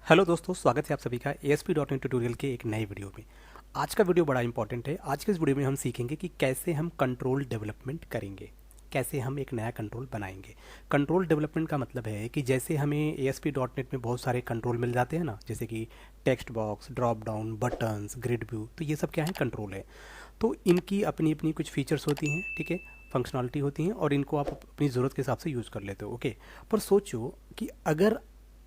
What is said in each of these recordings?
Hello दोस्तों, स्वागत है आप सभी का ASP.NET ट्यूटोरियल के एक नए वीडियो में। आज का वीडियो बड़ा इंपॉर्टेंट है। आज के इस वीडियो में हम सीखेंगे कि कैसे हम कंट्रोल डेवलपमेंट करेंगे, कैसे हम एक नया कंट्रोल बनाएंगे। कंट्रोल डेवलपमेंट का मतलब है कि जैसे हमें ASP.NET में बहुत सारे कंट्रोल मिल जाते हैं ना, जैसे कि text box, drop down, buttons, grid view, तो ये सब क्या है, कंट्रोल है। तो इनकी अपनी अपनी कुछ फीचर्स होती हैं, ठीक है, फंक्शनलिटी होती हैं, और इनको आप अपनी ज़रूरत के हिसाब से यूज़ कर लेते हो। ओके, पर सोचो कि अगर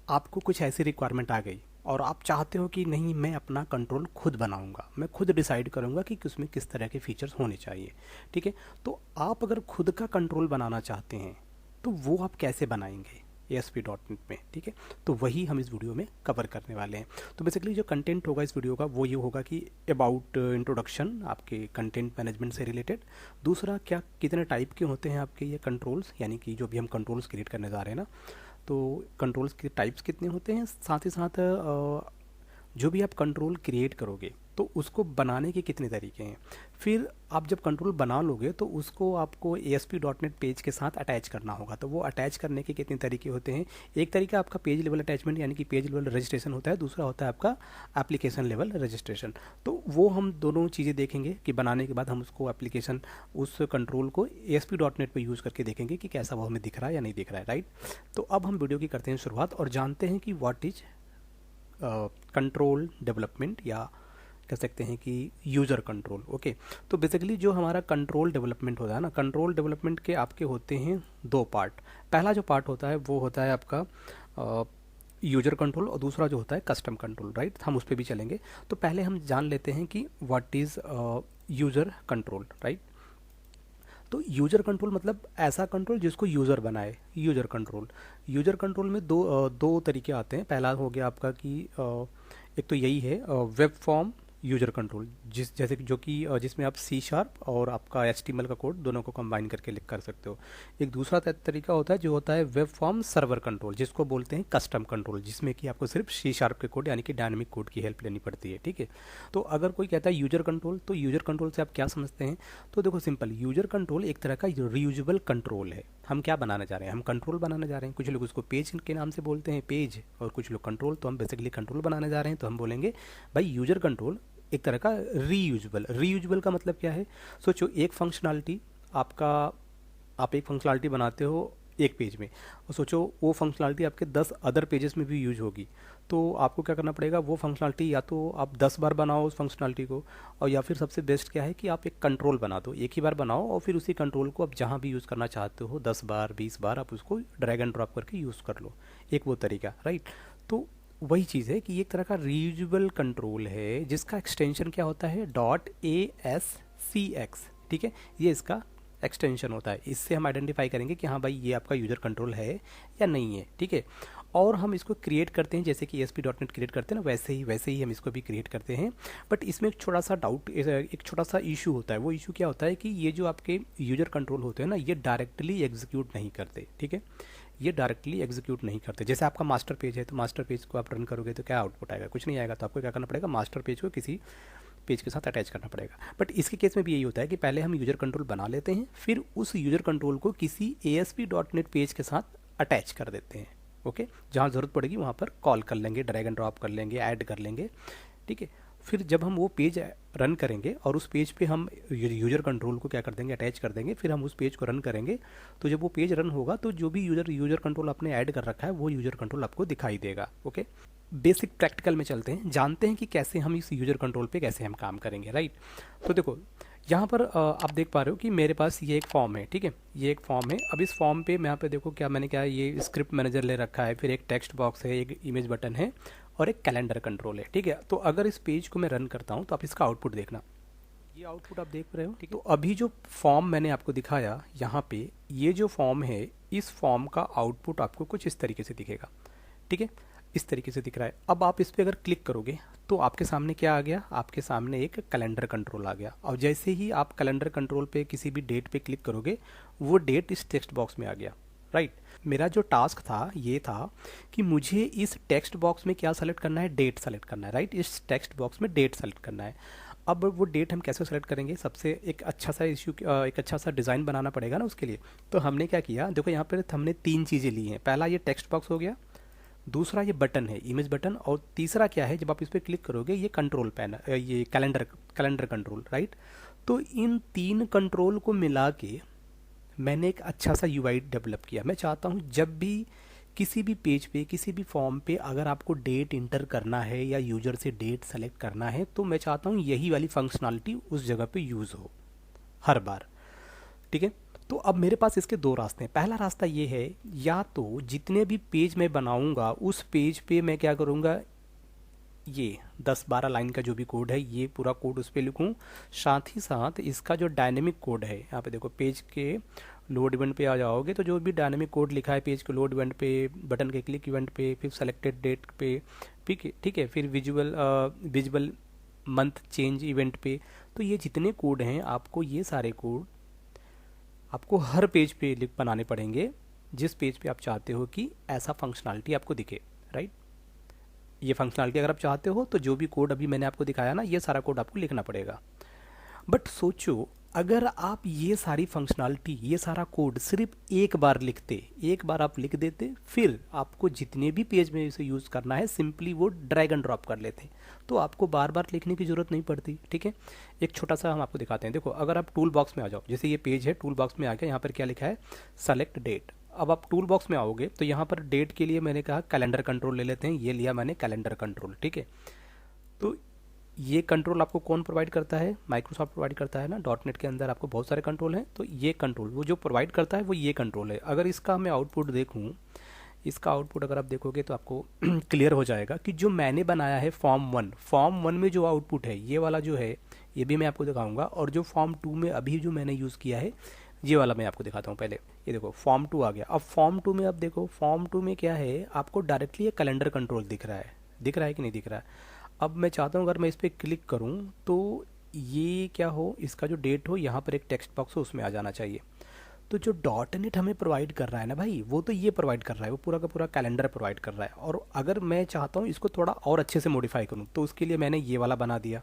आपको कुछ ऐसी रिक्वायरमेंट आ गई और आप चाहते हो कि नहीं, मैं अपना कंट्रोल खुद बनाऊंगा, मैं खुद डिसाइड करूंगा कि उसमें किस तरह के फीचर्स होने चाहिए, ठीक है। तो आप अगर खुद का कंट्रोल बनाना चाहते हैं तो वो आप कैसे बनाएंगे ASP.NET में, ठीक है। तो वही हम इस वीडियो में कवर करने वाले हैं। तो बेसिकली जो कंटेंट होगा इस वीडियो का वो ये होगा कि अबाउट इंट्रोडक्शन, आपके कंटेंट मैनेजमेंट से रिलेटेड। दूसरा, क्या कितने टाइप के होते हैं आपके ये कंट्रोल्स, यानी कि जो भी हम कंट्रोल्स क्रिएट करने जा रहे हैं ना, तो कंट्रोल्स के टाइप्स कितने होते हैं, साथ ही साथ जो भी आप कंट्रोल क्रिएट करोगे तो उसको बनाने के कितने तरीके हैं। फिर आप जब कंट्रोल बना लोगे तो उसको आपको ASP.NET पेज के साथ अटैच करना होगा। तो वो अटैच करने के कितने तरीके होते हैं। एक तरीका आपका पेज लेवल अटैचमेंट यानी कि पेज लेवल रजिस्ट्रेशन होता है, दूसरा होता है आपका एप्लीकेशन लेवल रजिस्ट्रेशन। तो वो हम दोनों चीज़ें देखेंगे कि बनाने के बाद हम उसको एप्लीकेशन, उस कंट्रोल को ASP.NET पे यूज़ करके देखेंगे कि कैसा वो हमें दिख रहा है या नहीं दिख रहा है, राइट। तो अब हम वीडियो की करते हैं शुरुआत और जानते हैं कि व्हाट इज कंट्रोल डेवलपमेंट, या कह सकते हैं कि यूज़र कंट्रोल। ओके, तो बेसिकली जो हमारा कंट्रोल डेवलपमेंट होता है ना, कंट्रोल डेवलपमेंट के आपके होते हैं दो पार्ट। पहला जो पार्ट होता है वो होता है आपका यूजर कंट्रोल, और दूसरा जो होता है कस्टम कंट्रोल, राइट। हम उस पर भी चलेंगे। तो पहले हम जान लेते हैं कि what is user control, right. तो यूजर कंट्रोल मतलब ऐसा कंट्रोल जिसको यूज़र बनाए, यूजर कंट्रोल। यूजर कंट्रोल में दो तरीके आते हैं। पहला हो गया आपका कि एक तो यही है वेब फॉर्म यूजर कंट्रोल, जैसे कि जो कि जिसमें आप C# और आपका HTML का कोड दोनों को कंबाइन करके लिख कर सकते हो। एक दूसरा तरीका होता है जो होता है वेब फॉर्म सर्वर कंट्रोल, जिसको बोलते हैं कस्टम कंट्रोल, जिसमें कि आपको सिर्फ C# के कोड यानी कि डायनामिक कोड की हेल्प लेनी पड़ती है, ठीक है। तो अगर कोई कहता है यूजर कंट्रोल, तो यूजर कंट्रोल से आप क्या समझते हैं। तो देखो सिंपल, यूजर कंट्रोल एक तरह का रीयूजेबल कंट्रोल है। हम क्या बनाने जा रहे हैं, हम कंट्रोल बनाने जा रहे हैं। कुछ लोग उसको पेज के नाम से बोलते हैं, पेज, और कुछ लोग कंट्रोल। तो हम बेसिकली कंट्रोल बनाने जा रहे हैं, तो हम बोलेंगे भाई यूजर कंट्रोल एक तरह का रीयूजेबल। रीयूजेबल का मतलब क्या है, सोचो एक फंक्शनलिटी आपका, आप एक फंक्शनलिटी बनाते हो एक पेज में, और सोचो वो फंक्शनलिटी आपके 10 अदर पेजेस में भी यूज होगी। तो आपको क्या करना पड़ेगा, वो फंक्शनलिटी या तो आप 10 बार बनाओ उस फंक्शनलिटी को, और या फिर सबसे बेस्ट क्या है कि आप एक कंट्रोल बना दो, एक ही बार बनाओ, और फिर उसी कंट्रोल को आप जहाँ भी यूज़ करना चाहते हो 10 बार 20 बार आप उसको ड्रैग एंड ड्रॉप करके यूज़ कर लो। एक वो तरीका, राइट। तो वही चीज़ है कि एक तरह का रीयूजेबल कंट्रोल है जिसका एक्सटेंशन क्या होता है, .ASCX, ठीक है। ये इसका एक्सटेंशन होता है। इससे हम आइडेंटिफाई करेंगे कि हाँ भाई ये आपका यूजर कंट्रोल है या नहीं है, ठीक है। और हम इसको क्रिएट करते हैं जैसे कि ASP.NET क्रिएट करते हैं ना, वैसे ही हम इसको भी क्रिएट करते हैं। बट इसमें एक छोटा सा डाउट, एक छोटा सा इशू होता है। वो इशू क्या होता है कि ये जो आपके यूजर कंट्रोल होते हैं ना, ये डायरेक्टली एग्जीक्यूट नहीं करते, ठीक है। ये डायरेक्टली एग्जीक्यूट नहीं करते। जैसे आपका मास्टर पेज है, तो मास्टर पेज को आप रन करोगे तो क्या आउटपुट आएगा, कुछ नहीं आएगा। तो आपको क्या करना पड़ेगा, मास्टर पेज को किसी पेज के साथ अटैच करना पड़ेगा। बट इसके केस में भी यही होता है कि पहले हम यूजर कंट्रोल बना लेते हैं, फिर उस यूजर कंट्रोल को किसी ASP.NET पेज के साथ अटैच कर देते हैं। ओके, जहाँ ज़रूरत पड़ेगी वहाँ पर कॉल कर लेंगे, ड्रैग एंड ड्रॉप कर लेंगे, ऐड कर लेंगे, ठीक है। फिर जब हम वो पेज रन करेंगे और उस पेज पे हम यूजर कंट्रोल को क्या कर देंगे, अटैच कर देंगे, फिर हम उस पेज को रन करेंगे। तो जब वो पेज रन होगा तो जो भी यूजर कंट्रोल आपने ऐड कर रखा है वो यूजर कंट्रोल आपको दिखाई देगा। ओके, बेसिक प्रैक्टिकल में चलते हैं, जानते हैं कि कैसे हम इस यूजर कंट्रोल पे कैसे हम काम करेंगे, राइट। तो देखो यहाँ पर आप देख पा रहे हो कि मेरे पास ये एक फॉर्म है, ठीक है। ये एक फॉर्म है। अब इस फॉर्म पे मैं यहाँ पे देखो क्या मैंने क्या, ये स्क्रिप्ट मैनेजर ले रखा है, फिर एक टेक्स्ट बॉक्स है, एक इमेज बटन है, और एक कैलेंडर कंट्रोल है, ठीक है। तो अगर इस पेज को मैं रन करता हूँ तो आप इसका आउटपुट देखना, ये आउटपुट आप देख रहे हो, ठीक है। तो अभी जो फॉर्म मैंने आपको दिखाया यहाँ पे, ये जो फॉर्म है, इस फॉर्म का आउटपुट आपको कुछ इस तरीके से दिखेगा, ठीक है। इस तरीके से दिख रहा है। अब आप इस पर अगर क्लिक करोगे तो आपके सामने क्या आ गया, आपके सामने एक कैलेंडर कंट्रोल आ गया। और जैसे ही आप कैलेंडर कंट्रोल पे किसी भी डेट पे क्लिक करोगे, वो डेट इस टेक्स्ट बॉक्स में आ गया, राइट। मेरा जो टास्क था ये था कि मुझे इस टेक्स्ट बॉक्स में क्या सेलेक्ट करना है, डेट सेलेक्ट करना है, राइट। इस टेक्स्ट बॉक्स में डेट सेलेक्ट करना है। अब वो डेट हम कैसे सेलेक्ट करेंगे, सबसे एक अच्छा सा एक अच्छा सा डिज़ाइन बनाना पड़ेगा ना उसके लिए। तो हमने क्या किया, देखो यहाँ पर हमने 3 चीज़ें ली हैं। पहला ये टेक्स्ट बॉक्स हो गया, दूसरा ये बटन है, इमेज बटन, और तीसरा क्या है, जब आप इस पर क्लिक करोगे ये कंट्रोल पैनल, ये कैलेंडर कंट्रोल, राइट। तो इन 3 कंट्रोल को मिला के मैंने एक अच्छा सा यूआई डेवलप किया। मैं चाहता हूँ जब भी किसी भी पेज पे, किसी भी फॉर्म पे अगर आपको डेट इंटर करना है या यूजर से डेट सेलेक्ट करना है, तो मैं चाहता हूँ यही वाली फंक्शनलिटी उस जगह पे यूज़ हो हर बार, ठीक है। तो अब मेरे पास इसके 2 रास्ते हैं। पहला रास्ता ये है, या तो जितने भी पेज मैं बनाऊंगा उस पेज पे मैं क्या करूंगा, ये 10-12 लाइन का जो भी कोड है ये पूरा कोड उस पर लिखूँ। साथ ही साथ इसका जो डायनेमिक कोड है, यहाँ पे देखो पेज के लोड इवेंट पे आ जाओगे तो जो भी डायनेमिक कोड लिखा है पेज के लोड इवेंट पे, बटन के क्लिक इवेंट पे, फिर सेलेक्टेड डेट पे, ठीक है, फिर विजुअल मंथ चेंज इवेंट पे, तो ये जितने कोड हैं आपको ये सारे कोड आपको हर पेज पे लिख बनाने पड़ेंगे, जिस पेज पे आप चाहते हो कि ऐसा फंक्शनलिटी आपको दिखे, राइट। ये फंक्शनलिटी अगर आप चाहते हो तो जो भी कोड अभी मैंने आपको दिखाया ना, ये सारा कोड आपको लिखना पड़ेगा। बट सोचो अगर आप ये सारी फंक्शनलिटी, ये सारा कोड सिर्फ एक बार लिखते, एक बार आप लिख देते, फिर आपको जितने भी पेज में इसे यूज़ करना है सिंपली वो ड्रैग एंड ड्रॉप कर लेते, तो आपको बार बार लिखने की ज़रूरत नहीं पड़ती, ठीक है। एक छोटा सा हम आपको दिखाते हैं। देखो अगर आप टूल बॉक्स में आ जाओ, जैसे ये पेज है, टूल बॉक्स में आ गया, यहाँ पर क्या लिखा है, सेलेक्ट डेट। अब आप टूल बॉक्स में आओगे तो यहाँ पर डेट के लिए मैंने कहा कैलेंडर कंट्रोल ले लेते हैं, ये लिया मैंने कैलेंडर कंट्रोल, ठीक है। तो ये कंट्रोल आपको कौन प्रोवाइड करता है, माइक्रोसॉफ्ट प्रोवाइड करता है ना। डॉट नेट के अंदर आपको बहुत सारे कंट्रोल हैं, तो ये कंट्रोल वो जो प्रोवाइड करता है वो ये कंट्रोल है। अगर इसका मैं आउटपुट देखूँ, इसका आउटपुट अगर आप देखोगे तो आपको क्लियर हो जाएगा कि जो मैंने बनाया है फॉर्म 1 में जो आउटपुट है ये वाला जो है, ये भी मैं आपको दिखाऊंगा, और जो फॉर्म 2 में अभी जो मैंने यूज़ किया है ये वाला मैं आपको दिखाता हूँ। पहले ये देखो फॉर्म 2 आ गया। अब फॉर्म 2 में अब देखो, फॉर्म 2 में क्या है, आपको डायरेक्टली ये कैलेंडर कंट्रोल दिख रहा है, कि नहीं दिख रहा है। अब मैं चाहता हूँ अगर मैं इस पर क्लिक करूँ तो ये क्या हो, इसका जो डेट हो, यहाँ पर एक टेक्स्ट बॉक्स हो उसमें आ जाना चाहिए। तो जो डॉट नेट हमें प्रोवाइड कर रहा है ना भाई, वो तो ये प्रोवाइड कर रहा है, वो पूरा का पूरा कैलेंडर प्रोवाइड कर रहा है। और अगर मैं चाहता हूँ इसको थोड़ा और अच्छे से मॉडिफाई करूँ तो उसके लिए मैंने ये वाला बना दिया,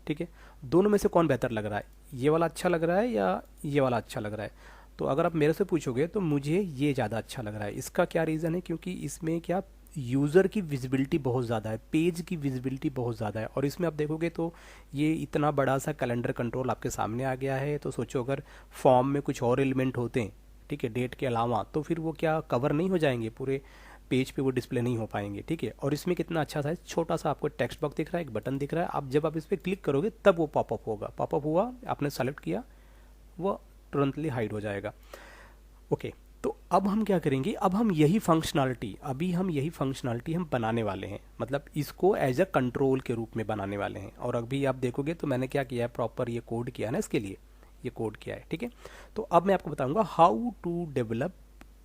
ठीक है। दोनों में से कौन बेहतर लग रहा है, ये वाला अच्छा लग रहा है या ये वाला अच्छा लग रहा है? तो अगर आप मेरे से पूछोगे तो मुझे ये ज़्यादा अच्छा लग रहा है। इसका क्या रीज़न है, क्योंकि इसमें क्या यूज़र की विजिबिलिटी बहुत ज़्यादा है, पेज की विजिबिलिटी बहुत ज़्यादा है, और इसमें आप देखोगे तो ये इतना बड़ा सा कैलेंडर कंट्रोल आपके सामने आ गया है। तो सोचो अगर फॉर्म में कुछ और एलिमेंट होते हैं, ठीक है, डेट के अलावा, तो फिर वो क्या कवर नहीं हो जाएंगे, पूरे पेज पे वो डिस्प्ले नहीं हो पाएंगे, ठीक है। और इसमें कितना अच्छा सा छोटा सा आपको टेक्स्ट बॉक्स दिख रहा है, एक बटन दिख रहा है, आप जब आप इस पर क्लिक करोगे तब वो पॉपअप होगा, पॉपअप हुआ, आपने सेलेक्ट किया, वो तुरंतली हाइड हो जाएगा। ओके, तो अब हम क्या करेंगे, अब हम यही फंक्शनलिटी, हम बनाने वाले हैं, मतलब इसको एज अ कंट्रोल के रूप में बनाने वाले हैं। और अभी आप देखोगे तो मैंने क्या किया है, प्रॉपर ये कोड किया है ना, इसके लिए ये कोड किया है, ठीक है। तो अब मैं आपको बताऊंगा हाउ टू डेवलप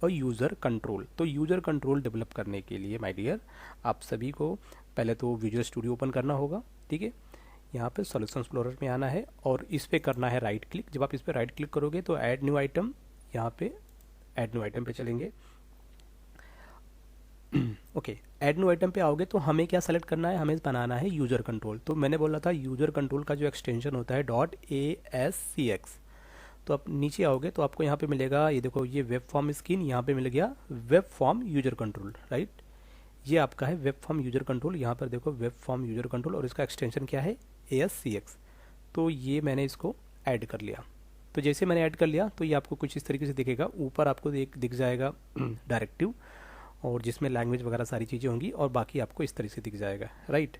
और यूज़र कंट्रोल। तो यूज़र कंट्रोल डेवलप करने के लिए माय डियर, आप सभी को पहले तो विजुअल स्टूडियो ओपन करना होगा, ठीक है। यहाँ पे सॉल्यूशन एक्सप्लोरर में आना है और इस पे करना है राइट क्लिक। जब आप इस पे राइट क्लिक करोगे तो ऐड न्यू आइटम, यहाँ पे ऐड न्यू आइटम पे चलेंगे। ओके, ऐड न्यू आइटम पे आओगे तो हमें क्या सेलेक्ट करना है, हमें बनाना है यूज़र कंट्रोल। तो मैंने बोला था यूज़र कंट्रोल का जो एक्सटेंशन होता है .ascx। तो आप नीचे आओगे तो आपको यहाँ पे मिलेगा, ये देखो ये वेब फॉर्म स्क्रीन, यहाँ पे मिल गया web form user control, right. ये आपका है वेब फॉर्म यूजर कंट्रोल, यहाँ पर देखो वेब फॉर्म यूजर कंट्रोल, और इसका एक्सटेंशन क्या है, ASCX। तो ये मैंने इसको ऐड कर लिया। तो जैसे मैंने ऐड कर लिया तो ये आपको कुछ इस तरीके से दिखेगा। ऊपर आपको एक दिख जाएगा डायरेक्टिव, और जिसमें लैंग्वेज वगैरह सारी चीज़ें होंगी, और बाकी आपको इस तरीके से दिख जाएगा, राइट।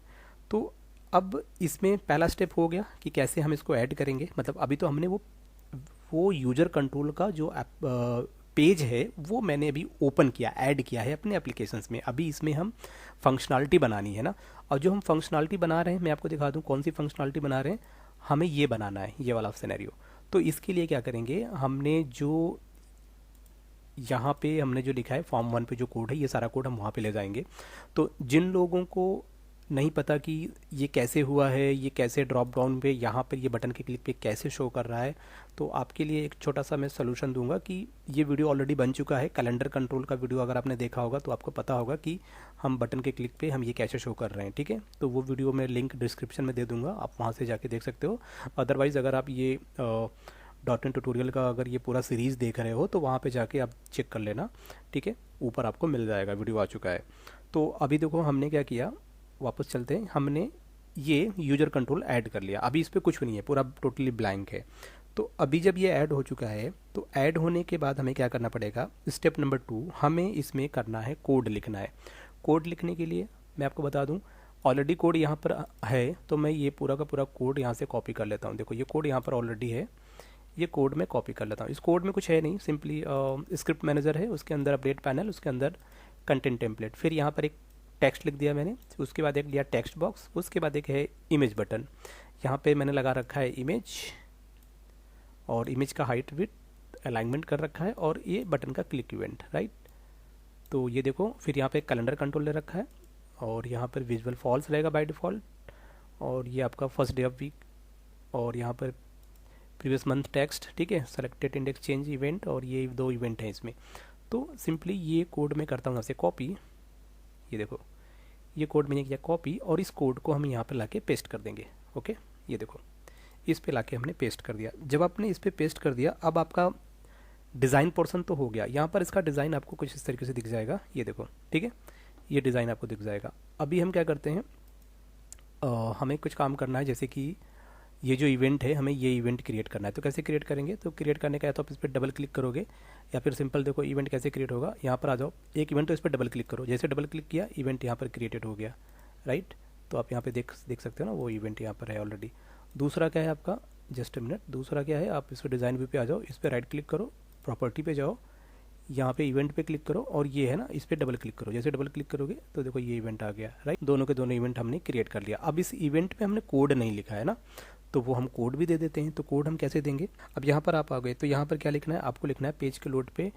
तो अब इसमें पहला स्टेप हो गया कि कैसे हम इसको ऐड करेंगे। मतलब अभी तो हमने वो यूजर कंट्रोल का जो पेज है वो मैंने अभी ओपन किया, ऐड किया है अपने एप्लीकेशंस में। अभी इसमें हम फंक्शनलिटी बनानी है ना, और जो हम फंक्शनलिटी बना रहे हैं मैं आपको दिखा दूं कौन सी फंक्शनलिटी बना रहे हैं। हमें ये बनाना है, ये वाला सिनेरियो। तो इसके लिए क्या करेंगे, हमने जो यहाँ पे हमने जो लिखा है फॉर्म 1 पे जो कोड है, ये सारा कोड हम वहाँ पे ले जाएंगे। तो जिन लोगों को नहीं पता कि ये कैसे हुआ है, ये कैसे ड्रॉप डाउन पे यहाँ पर ये बटन के क्लिक पे कैसे शो कर रहा है, तो आपके लिए एक छोटा सा मैं सोल्यूशन दूंगा कि ये वीडियो ऑलरेडी बन चुका है, कैलेंडर कंट्रोल का वीडियो अगर आपने देखा होगा तो आपको पता होगा कि हम बटन के क्लिक पे हम ये कैसे शो कर रहे हैं, ठीक है। तो वो वीडियो मैं लिंक डिस्क्रिप्शन में दे दूंगा, आप वहाँ से जाके देख सकते हो। अदरवाइज़ अगर आप ये .NET ट्यूटोरियल का अगर ये पूरा सीरीज़ देख रहे हो तो वहाँ पे जाके आप चेक कर लेना, ठीक है। ऊपर आपको मिल जाएगा, वीडियो आ चुका है। तो अभी देखो हमने क्या किया, वापस चलते हैं, हमने ये यूजर कंट्रोल ऐड कर लिया। अभी इस पर कुछ भी नहीं है, पूरा टोटली ब्लैंक है। तो अभी जब ये ऐड हो चुका है, तो ऐड होने के बाद हमें क्या करना पड़ेगा, स्टेप नंबर 2, हमें इसमें करना है कोड लिखना है। कोड लिखने के लिए मैं आपको बता दूं, ऑलरेडी कोड यहाँ पर है, तो मैं ये पूरा का पूरा कोड यहाँ से कॉपी कर लेता हूँ। देखो ये कोड यहाँ पर ऑलरेडी है, ये कोड मैं कॉपी कर लेता हूँ। इस कोड में कुछ है नहीं, सिंपली स्क्रिप्ट मैनेजर है, उसके अंदर अपडेट पैनल, उसके अंदर कंटेंट टेम्पलेट, फिर यहाँ पर एक टेक्स्ट लिख दिया मैंने, उसके बाद एक लिया टेक्स्ट बॉक्स, उसके बाद एक है इमेज बटन। यहाँ पे मैंने लगा रखा है इमेज, और इमेज का हाइट विड्थ अलाइनमेंट कर रखा है, और ये बटन का क्लिक इवेंट, राइट। तो ये देखो, फिर यहाँ पे कैलेंडर कंट्रोल ले रखा है, और यहाँ पर विजुअल फॉल्स रहेगा बाय डिफ़ॉल्ट, और ये आपका फर्स्ट डे ऑफ वीक, और यहाँ पर प्रीवियस मंथ टेक्स्ट, ठीक है, सेलेक्टेड इंडेक्स चेंज इवेंट, और ये 2 इवेंट हैं इसमें। तो सिंपली ये कोड मैं करता हूँ यहाँ से कॉपी, ये देखो ये कोड मैंने किया कॉपी, और इस कोड को हम यहाँ पर लाके पेस्ट कर देंगे। ओके, ये देखो इस पे लाके हमने पेस्ट कर दिया। जब आपने इस पे पेस्ट कर दिया, अब आपका डिज़ाइन पोर्शन तो हो गया। यहाँ पर इसका डिज़ाइन आपको कुछ इस तरीके से दिख जाएगा, ये देखो, ठीक है, ये डिज़ाइन आपको दिख जाएगा। अभी हम क्या करते हैं, हमें कुछ काम करना है, जैसे कि ये जो इवेंट है, हमें ये इवेंट क्रिएट करना है। तो कैसे क्रिएट करेंगे, तो क्रिएट करने का या तो आप इस पर डबल क्लिक करोगे, या फिर सिंपल देखो इवेंट कैसे क्रिएट होगा, यहाँ पर आ जाओ, एक इवेंट तो इस पर डबल क्लिक करो, जैसे डबल क्लिक किया इवेंट यहाँ पर क्रिएटेड हो गया, राइट। तो आप यहाँ पे देख सकते हो ना, वो इवेंट यहाँ पर है ऑलरेडी। दूसरा क्या है आपका, जस्ट अ मिनट, दूसरा क्या है, आप इस पर डिज़ाइन व्यू पे आ जाओ, इस पर राइट क्लिक करो, प्रॉपर्टी पे जाओ, यहाँ पे इवेंट पे क्लिक करो, और ये है ना, इस पर डबल क्लिक करो, जैसे डबल क्लिक करोगे तो देखो ये इवेंट आ गया, राइट। दोनों के दोनों इवेंट हमने क्रिएट कर लिया। अब इस इवेंट में हमने कोड नहीं लिखा है ना, तो वो हम कोड भी दे देते हैं। तो कोड हम कैसे देंगे, अब यहाँ पर आप आ गए, तो यहाँ पर क्या लिखना है, आपको लिखना है पेज के लोड पे,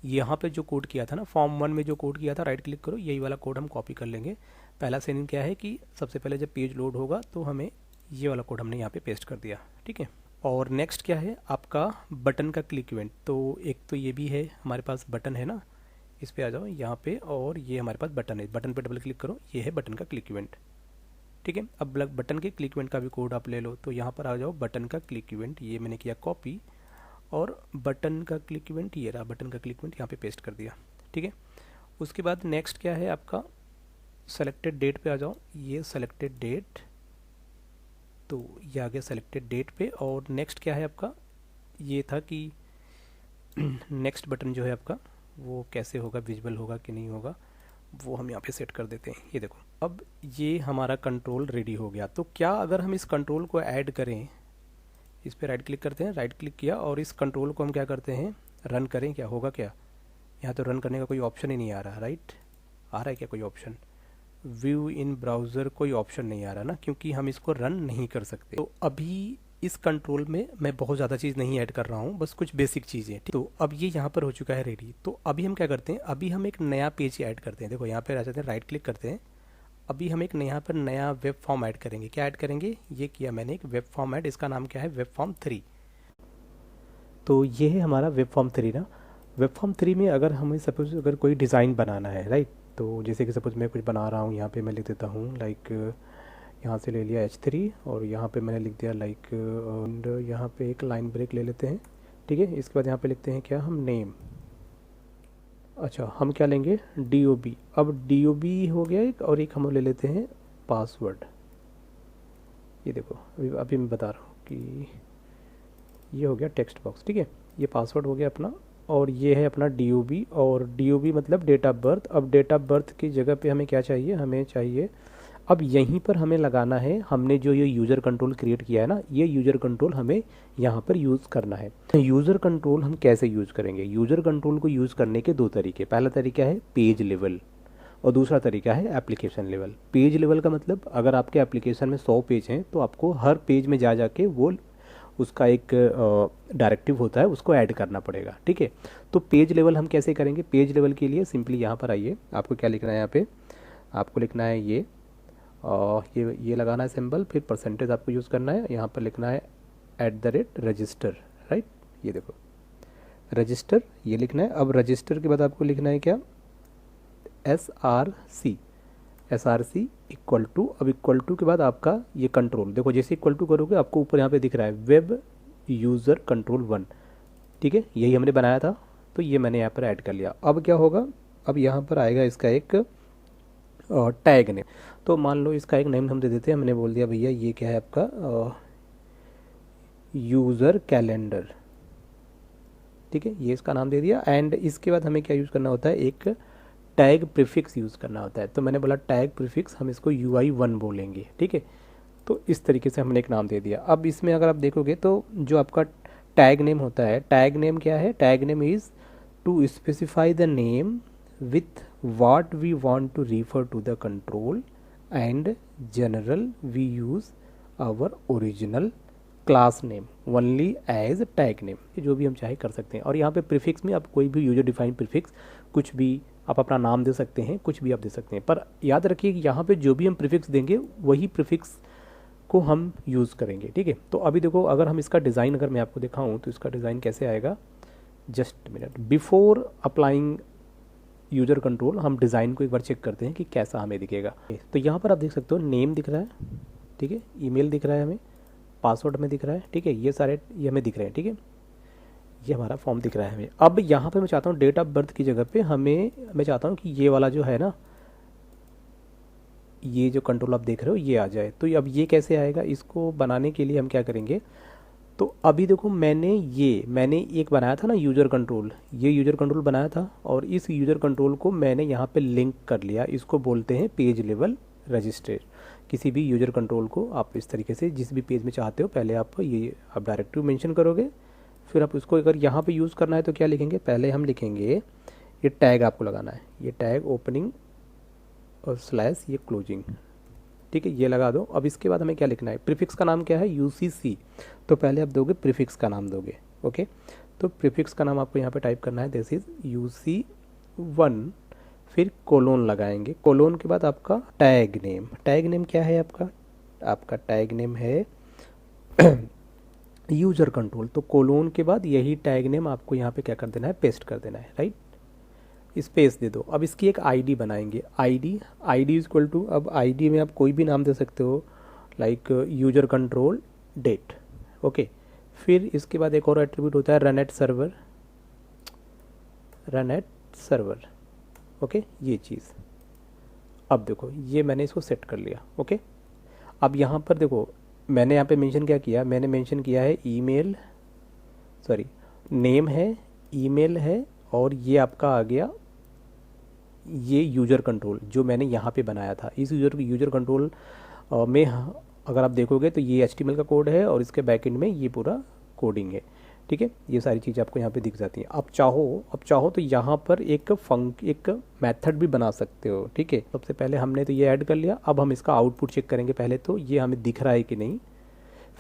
यहाँ पे जो कोड किया था ना, फॉर्म 1 में जो कोड किया था, राइट क्लिक करो, यही वाला कोड हम कॉपी कर लेंगे। पहला सीन क्या है कि सबसे पहले जब पेज लोड होगा तो हमें ये वाला कोड हमने यहाँ पे पेस्ट कर दिया, ठीक है। और नेक्स्ट क्या है आपका, बटन का क्लिक इवेंट। तो एक तो ये भी है हमारे पास, बटन है ना, इस पे आ जाओ यहाँ पे, और ये हमारे पास बटन है, बटन पे डबल क्लिक करो, ये है बटन का क्लिक इवेंट, ठीक है। अब बटन के क्लिक इवेंट का भी कोड आप ले लो, तो यहाँ पर आ जाओ, बटन का क्लिक इवेंट, ये मैंने किया कॉपी, और बटन का क्लिक इवेंट ये रहा, बटन का क्लिक इवेंट यहाँ पे पेस्ट कर दिया, ठीक है। उसके बाद नेक्स्ट क्या है आपका, सेलेक्टेड डेट पे आ जाओ, ये सेलेक्टेड डेट, तो ये आ गया सेलेक्टेड डेट पे। और नेक्स्ट क्या है आपका, ये था कि नेक्स्ट बटन जो है आपका वो कैसे होगा, विजुअल होगा कि नहीं होगा, वो हम यहाँ पे सेट कर देते हैं। ये देखो, अब ये हमारा कंट्रोल रेडी हो गया। तो क्या अगर हम इस कंट्रोल को ऐड करें, इस पर राइट क्लिक करते हैं, राइट क्लिक किया, और इस कंट्रोल को हम क्या करते हैं, रन करें, क्या होगा, क्या यहाँ तो रन करने का कोई ऑप्शन ही नहीं आ रहा, राइट। आ रहा है क्या कोई ऑप्शन, व्यू इन ब्राउज़र, कोई ऑप्शन नहीं आ रहा ना, क्योंकि हम इसको रन नहीं कर सकते। तो अभी इस कंट्रोल में मैं बहुत ज़्यादा चीज़ नहीं ऐड कर रहा हूँ, बस कुछ बेसिक चीज़ें। तो अब ये यहाँ पर हो चुका है रेडी। तो अभी हम क्या करते हैं, अभी हम एक नया पेज ऐड करते हैं। देखो यहाँ पे आ जाते हैं, राइट क्लिक करते हैं, अभी हम एक यहाँ पर नया वेब फॉर्म ऐड करेंगे। क्या ऐड करेंगे, ये किया मैंने एक वेब फॉर्म ऐड, इसका नाम क्या है, वेब फॉर्म 3। तो ये है हमारा वेब फॉर्म 3 ना। वेब फॉर्म 3 में अगर हमें सपोज अगर कोई डिज़ाइन बनाना है, राइट, तो जैसे कि सपोज मैं कुछ बना रहा हूँ, यहाँ पे मैं लिख देता हूँ लाइक, यहाँ से ले लिया H3, और यहाँ पे मैंने लिख दिया लाइक, यहाँ पे एक लाइन ब्रेक ले लेते हैं, ठीक है। इसके बाद यहाँ पे लिखते हैं क्या हम, नेम, अच्छा हम क्या लेंगे, DOB। अब DOB हो गया एक, और एक हम ले लेते हैं पासवर्ड। ये देखो अभी मैं बता रहा हूँ कि ये हो गया टेक्स्ट बॉक्स, ठीक है, ये पासवर्ड हो गया अपना, और ये है अपना DOB, और DOB मतलब डेट ऑफ बर्थ। अब डेट ऑफ बर्थ की जगह पे हमें क्या चाहिए, हमें चाहिए, अब यहीं पर हमें लगाना है, हमने जो ये यूज़र कंट्रोल क्रिएट किया है ना, ये यूज़र कंट्रोल हमें यहाँ पर यूज़ करना है। यूज़र कंट्रोल हम कैसे यूज़ करेंगे, यूज़र कंट्रोल को यूज़ करने के 2 तरीके। पहला तरीका है पेज लेवल, और दूसरा तरीका है एप्लीकेशन लेवल। पेज लेवल का मतलब, अगर आपके एप्लीकेशन में 100 पेज हैं, तो आपको हर पेज में जा के वो उसका एक डायरेक्टिव होता है, उसको ऐड करना पड़ेगा, ठीक है। तो पेज लेवल हम कैसे करेंगे, पेज लेवल के लिए सिंपली यहाँ पर आइए, आपको क्या लिखना है, यहाँ पे आपको लिखना है ये लगाना है सिंबल, फिर परसेंटेज आपको यूज़ करना है, यहाँ पर लिखना है @रजिस्टर, राइट। ये देखो रजिस्टर, ये लिखना है। अब रजिस्टर के बाद आपको लिखना है क्या, SRC इक्वल टू, अब इक्वल टू के बाद आपका ये कंट्रोल, देखो जैसे इक्वल टू करोगे आपको ऊपर यहाँ पे दिख रहा है वेब यूज़र कंट्रोल 1, ठीक है, यही हमने बनाया था, तो ये मैंने यहाँ पर ऐड कर लिया। अब क्या होगा, अब यहाँ पर आएगा इसका एक टैग नेम। तो मान लो इसका एक नेम हम दे देते हैं, हमने बोल दिया भैया ये क्या है आपका यूज़र कैलेंडर, ठीक है, ये इसका नाम दे दिया। एंड इसके बाद हमें क्या यूज़ करना होता है, एक टैग प्रीफिक्स यूज़ करना होता है। तो मैंने बोला टैग प्रीफिक्स, हम इसको UI1 बोलेंगे, ठीक है। तो इस तरीके से हमने एक नाम दे दिया। अब इसमें अगर आप देखोगे तो जो आपका टैग नेम होता है, टैग नेम क्या है, tag name is to specify the name with what we want to refer to the control and general we use our original class name only as tag name। ये जो भी हम चाहे कर सकते हैं। और यहाँ पे प्रीफिक्स में आप कोई भी यूजर डिफाइंड प्रीफिक्स, कुछ भी आप अपना नाम दे सकते हैं, कुछ भी आप दे सकते हैं। पर याद रखिए कि यहाँ पे जो भी हम प्रीफिक्स देंगे वही प्रीफिक्स को हम यूज़ करेंगे, ठीक है। तो अभी देखो, अगर हम इसका डिज़ाइन अगर मैं आपको दिखाऊँ तो इसका डिज़ाइन कैसे आएगा, just minute, before applying user control हम डिज़ाइन को एक बार चेक करते हैं कि कैसा हमें दिखेगा। तो यहाँ पर आप देख सकते हो नेम दिख रहा है, ठीक है, ईमेल दिख रहा है, हमें पासवर्ड में दिख रहा है, ठीक है, ये सारे ये हमें दिख रहे हैं, ठीक है, ये हमारा फॉर्म दिख रहा है हमें। अब यहाँ पे मैं चाहता हूँ डेट ऑफ बर्थ की जगह पे मैं चाहता हूँ कि ये वाला जो है ना, ये जो कंट्रोल आप देख रहे हो ये आ जाए। तो अब ये कैसे आएगा, इसको बनाने के लिए हम क्या करेंगे, तो अभी देखो मैंने एक बनाया था ना यूज़र कंट्रोल, ये यूज़र कंट्रोल बनाया था और इस यूज़र कंट्रोल को मैंने यहाँ पे लिंक कर लिया। इसको बोलते हैं पेज लेवल रजिस्टर। किसी भी यूज़र कंट्रोल को आप इस तरीके से जिस भी पेज में चाहते हो, पहले आप डायरेक्टरी मेंशन करोगे, फिर आप उसको अगर यहाँ पे यूज़ करना है तो क्या लिखेंगे, पहले हम लिखेंगे ये टैग आपको लगाना है, ये टैग ओपनिंग और स्लैश ये क्लोजिंग, ठीक है, ये लगा दो। अब इसके बाद हमें क्या लिखना है, प्रीफिक्स का नाम क्या है, UCC। तो पहले आप दोगे प्रीफिक्स का नाम दोगे, ओके। तो प्रीफिक्स का नाम आपको यहाँ पे टाइप करना है, दिस इज UC1, फिर कोलोन लगाएंगे, कोलोन के बाद आपका टैग नेम। टैग नेम क्या है आपका टैग नेम है यूजर कंट्रोल। तो कोलोन के बाद यही टैग नेम आपको यहाँ पे क्या कर देना है, पेस्ट कर देना है, राइट, स्पेस दे दो। अब इसकी एक आईडी बनाएंगे, आईडी इज इक्वल टू, अब आईडी में आप कोई भी नाम दे सकते हो, like user control date, okay. फिर इसके बाद एक और एट्रीब्यूट होता है रन एट सर्वर, ओके, ये चीज़। अब देखो ये मैंने इसको सेट कर लिया, ओके। अब यहाँ पर देखो मैंने यहाँ पे मेंशन क्या किया, मैंने मेंशन किया है ईमेल, सॉरी, नेम है, ईमेल है, और ये आपका आ गया ये यूज़र कंट्रोल जो मैंने यहाँ पे बनाया था। इस यूज़र कंट्रोल में अगर आप देखोगे तो ये HTML का कोड है और इसके बैकएंड में ये पूरा कोडिंग है, ठीक है। ये सारी चीज़ें आपको यहाँ पे दिख जाती हैं। आप चाहो तो यहाँ पर एक मेथड भी बना सकते हो, ठीक है। सबसे पहले हमने तो ये ऐड कर लिया, अब हम इसका आउटपुट चेक करेंगे पहले तो ये हमें दिख रहा है कि नहीं।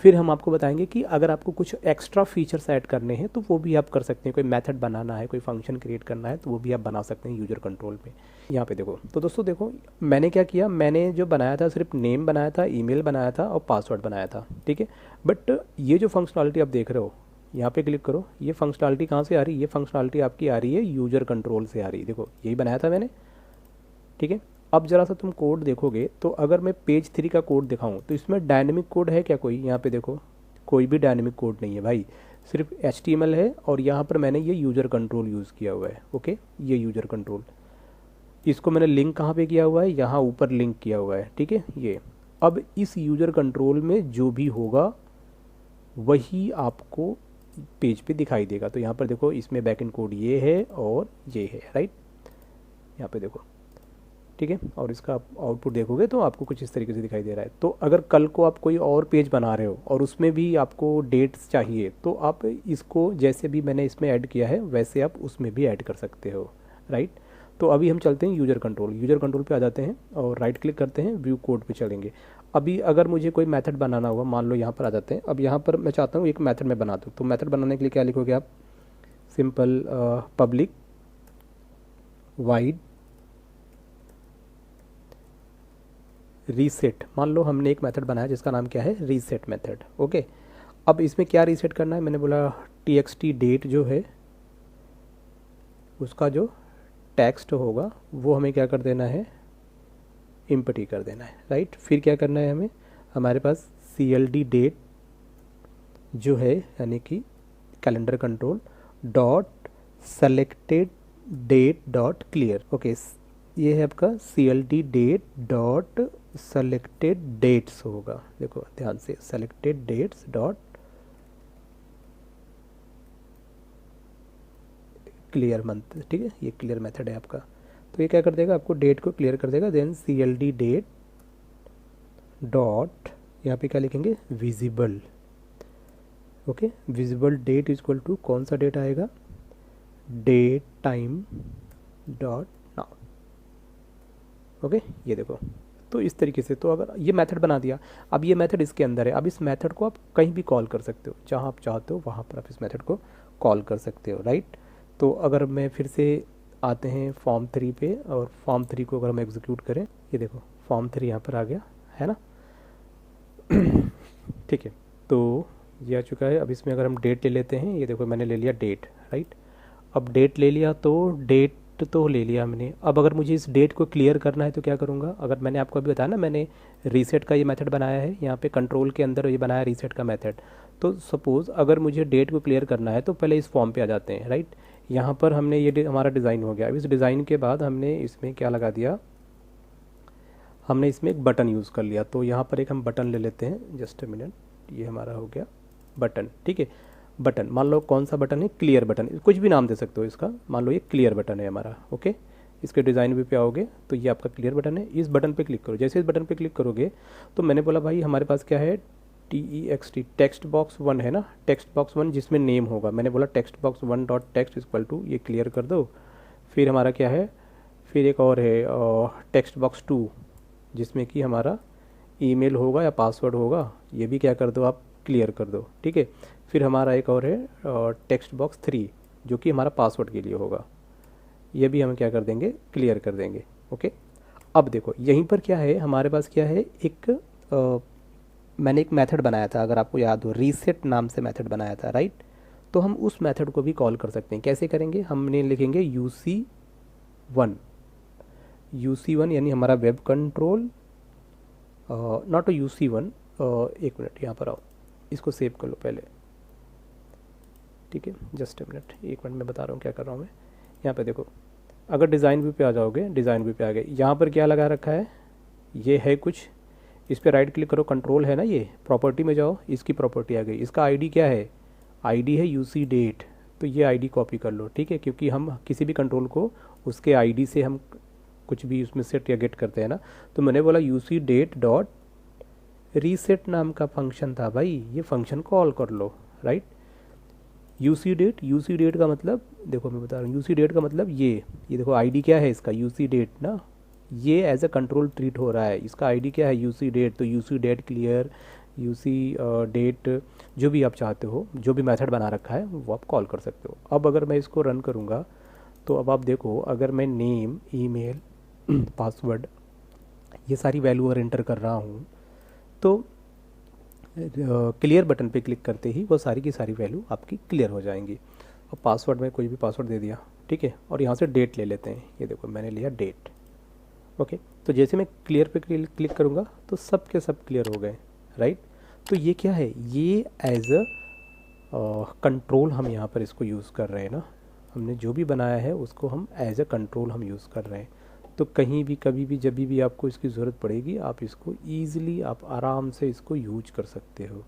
फिर हम आपको बताएंगे कि अगर आपको कुछ एक्स्ट्रा फीचर्स ऐड करने हैं तो वो भी आप कर सकते हैं। कोई मेथड बनाना है, कोई फंक्शन क्रिएट करना है तो वो भी आप बना सकते हैं यूजर कंट्रोल पे। यहाँ पे देखो, तो दोस्तों देखो मैंने क्या किया, मैंने जो बनाया था सिर्फ नेम बनाया था, ईमेल बनाया था और पासवर्ड बनाया था, ठीक है। बट ये जो फंक्शनलिटी आप देख रहे हो, यहाँ पे क्लिक करो, ये फंक्शनलिटी कहाँ से आ रही है, ये फंक्शनलिटी आपकी आ रही है यूजर कंट्रोल से आ रही है। देखो यही बनाया था मैंने, ठीक है। अब ज़रा सा तुम कोड देखोगे तो अगर मैं पेज 3 का कोड दिखाऊं तो इसमें डायनेमिक कोड है क्या कोई, यहाँ पे देखो कोई भी डायनेमिक कोड नहीं है भाई, सिर्फ HTML है और यहाँ पर मैंने ये यूज़र कंट्रोल यूज़ किया हुआ है, ओके। ये यूज़र कंट्रोल, इसको मैंने लिंक कहाँ पे किया हुआ है, यहाँ ऊपर लिंक किया हुआ है, ठीक है। ये अब इस यूज़र कंट्रोल में जो भी होगा वही आपको पेज पे दिखाई देगा। तो यहाँ पर देखो इसमें बैकएंड कोड ये है और ये है, राइट, यहाँ पे देखो, ठीक है। और इसका आउटपुट देखोगे तो आपको कुछ इस तरीके से दिखाई दे रहा है। तो अगर कल को आप कोई और पेज बना रहे हो और उसमें भी आपको डेट्स चाहिए तो आप इसको जैसे भी मैंने इसमें ऐड किया है वैसे आप उसमें भी ऐड कर सकते हो, राइट। तो अभी हम चलते हैं यूज़र कंट्रोल पे आ जाते हैं और राइट क्लिक करते हैं, व्यू कोड पे चलेंगे। अभी अगर मुझे कोई मेथड बनाना होगा, मान लो यहाँ पर आ जाते हैं। अब यहाँ पर मैं चाहता हूँ एक मेथड मैं बना दूँ, तो मेथड बनाने के लिए क्या लिखोगे आप, सिंपल पब्लिक वाइड रीसेट। मान लो हमने एक मेथड बनाया जिसका नाम क्या है, रीसेट मेथड, ओके। अब इसमें क्या रीसेट करना है, मैंने बोला txt डेट जो है उसका जो टेक्स्ट होगा वो हमें क्या कर देना है, एम्प्टी कर देना है, राइट। फिर क्या करना है हमें, हमारे पास CLD डेट जो है यानी कि calendar control dot selected date dot clear. Okay, ये है आपका CLD date dot selected dates होगा। देखो ध्यान से, selected dates dot clear month, ठीक है, ये क्लियर मेथड है आपका। तो ये क्या कर देगा, आपको डेट को क्लियर कर देगा। देन CLD डेट डॉट, यहाँ पे क्या लिखेंगे, visible. Okay, visible date is equal to कौन सा डेट आएगा, date time dot now. Okay, ये देखो, तो इस तरीके से तो अगर ये मेथड बना दिया, अब ये मेथड इसके अंदर है। अब इस मेथड को आप कहीं भी कॉल कर सकते हो, जहाँ आप चाहते हो वहाँ पर आप इस मेथड को कॉल कर सकते हो, राइट। तो अगर मैं फिर से आते हैं फॉर्म 3 पे, और फॉर्म 3 को अगर हम एग्जीक्यूट करें, ये देखो फॉर्म 3 यहाँ पर आ गया है ना। ठीक है, तो ये आ चुका है। अब इसमें अगर हम डेट ले लेते हैं, ये देखो मैंने ले लिया डेट, राइट। अब डेट ले लिया तो डेट तो ले लिया मैंने। अब अगर मुझे इस डेट को क्लियर करना है तो क्या करूँगा, अगर मैंने आपको अभी बताया ना, मैंने रीसेट का ये मेथड बनाया है, यहाँ पे कंट्रोल के अंदर ये बनाया रीसेट का मेथड। तो सपोज़ अगर मुझे डेट को क्लियर करना है तो पहले इस फॉर्म पे आ जाते हैं, राइट। यहाँ पर हमने ये हमारा डिज़ाइन हो गया। अब इस डिज़ाइन के बाद हमने इसमें क्या लगा दिया, हमने इसमें एक बटन यूज़ कर लिया। तो यहाँ पर एक हम बटन ले लेते हैं, जस्ट अ मिनट, ये हमारा हो गया बटन, ठीक है। बटन मान लो कौन सा बटन है, क्लियर बटन, कुछ भी नाम दे सकते हो इसका। मान लो ये क्लियर बटन है हमारा, ओके। इसके डिज़ाइन भी पे आओगे तो ये आपका क्लियर बटन है। इस बटन पे क्लिक करो। जैसे इस बटन पे क्लिक करोगे तो मैंने बोला भाई हमारे पास क्या है, TEXT, टेक्स्ट बॉक्स 1 है ना, टेक्स्ट बॉक्स 1 जिसमें नेम होगा। मैंने बोला text box 1 dot text equal to, ये क्लियर कर दो। फिर हमारा क्या है, फिर एक और है टेक्स्ट बॉक्स 2 जिसमें कि हमारा ईमेल होगा या पासवर्ड होगा, ये भी क्या कर दो आप, क्लियर कर दो, ठीक है। फिर हमारा एक और है टेक्स्ट बॉक्स 3 जो कि हमारा पासवर्ड के लिए होगा, ये भी हम क्या कर देंगे, क्लियर कर देंगे, ओके। अब देखो यहीं पर क्या है, हमारे पास क्या है, एक मैंने एक मेथड बनाया था, अगर आपको याद हो, रीसेट नाम से मेथड बनाया था, राइट। तो हम उस मेथड को भी कॉल कर सकते हैं। कैसे करेंगे, हमने लिखेंगे UC1 यानी हमारा वेब कंट्रोल, नॉट UC1, एक मिनट यहाँ पर आओ, इसको सेव कर लो पहले, ठीक है, जस्ट अ मिनट, एक मिनट में बता रहा हूँ क्या कर रहा हूँ मैं। यहाँ पे देखो, अगर डिज़ाइन व्यू पे आ जाओगे, डिज़ाइन व्यू पे आ गए, यहाँ पर क्या लगा रखा है, ये है कुछ, इस पर राइट क्लिक करो, कंट्रोल है ना, ये प्रॉपर्टी में जाओ, इसकी प्रॉपर्टी आ गई। इसका आईडी क्या है, आईडी है UC डेट। तो ये आईडी कॉपी कर लो, ठीक है, क्योंकि हम किसी भी कंट्रोल को उसके आईडी से हम कुछ भी उसमें सेट या गेट करते हैं ना। तो मैंने बोला UC डेट डॉट रीसेट नाम का फंक्शन था भाई, ये फंक्शन कॉल कर लो, राइट। UC डेट का मतलब, देखो मैं बता रहा हूँ, UC डेट का मतलब ये देखो आईडी क्या है इसका, UC डेट ना, ये एज अ कंट्रोल ट्रीट हो रहा है। इसका आईडी क्या है, UC डेट। तो UC date clear, UC date, जो भी आप चाहते हो, जो भी मेथड बना रखा है वो आप कॉल कर सकते हो। अब अगर मैं इसको रन करूँगा तो अब आप देखो, अगर मैं नेम, ईमेल, पासवर्ड, ये सारी वैल्यू अगर एंटर कर रहा हूँ तो क्लियर बटन पे क्लिक करते ही वो सारी की सारी वैल्यू आपकी क्लियर हो जाएंगी। और पासवर्ड में कोई भी पासवर्ड दे दिया, ठीक है। और यहाँ से डेट ले लेते हैं, ये देखो मैंने लिया डेट, ओके। तो जैसे मैं क्लियर पे क्लिक करूँगा तो सब के सब क्लियर हो गए, राइट। तो ये क्या है, ये एज अ कंट्रोल हम यहाँ पर इसको यूज़ कर रहे हैं ना, हमने जो भी बनाया है उसको हम एज अ कंट्रोल हम यूज़ कर रहे हैं। तो कहीं भी, कभी भी, जब भी आपको इसकी ज़रूरत पड़ेगी, आप इसको ईज़िली, आप आराम से इसको यूज कर सकते हो,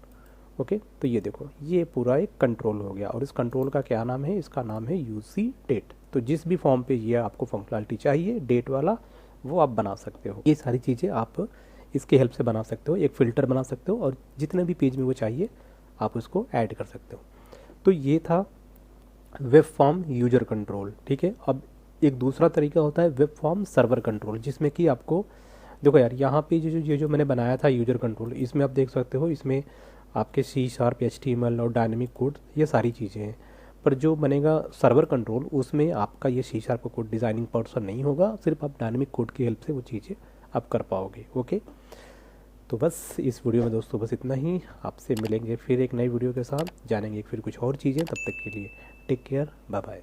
ओके। तो ये देखो, ये पूरा एक कंट्रोल हो गया। और इस कंट्रोल का क्या नाम है, इसका नाम है UC डेट। तो जिस भी फॉर्म पे ये आपको फंक्शनलिटी चाहिए डेट वाला, वो आप बना सकते हो। ये सारी चीज़ें आप इसके हेल्प से बना सकते हो। एक फ़िल्टर बना सकते हो और जितने भी पेज में वो चाहिए आप उसको ऐड कर सकते हो। तो ये था वेब फॉर्म यूजर कंट्रोल, ठीक है। अब एक दूसरा तरीका होता है वेब फॉर्म सर्वर कंट्रोल, जिसमें कि आपको देखो यार, यहाँ पे जो मैंने बनाया था यूजर कंट्रोल, इसमें आप देख सकते हो, इसमें आपके C#, HTML और डायनेमिक कोड, ये सारी चीज़ें हैं। पर जो बनेगा सर्वर कंट्रोल, उसमें आपका ये C# का कोड डिज़ाइनिंग पर्सन नहीं होगा, सिर्फ आप डायनेमिक कोड की हेल्प से वो चीज़ें आप कर पाओगे, ओके। तो बस इस वीडियो में दोस्तों बस इतना ही। आपसे मिलेंगे फिर एक नई वीडियो के साथ, जानेंगे फिर कुछ और चीज़ें। तब तक के लिए टेक केयर, बाय बाय।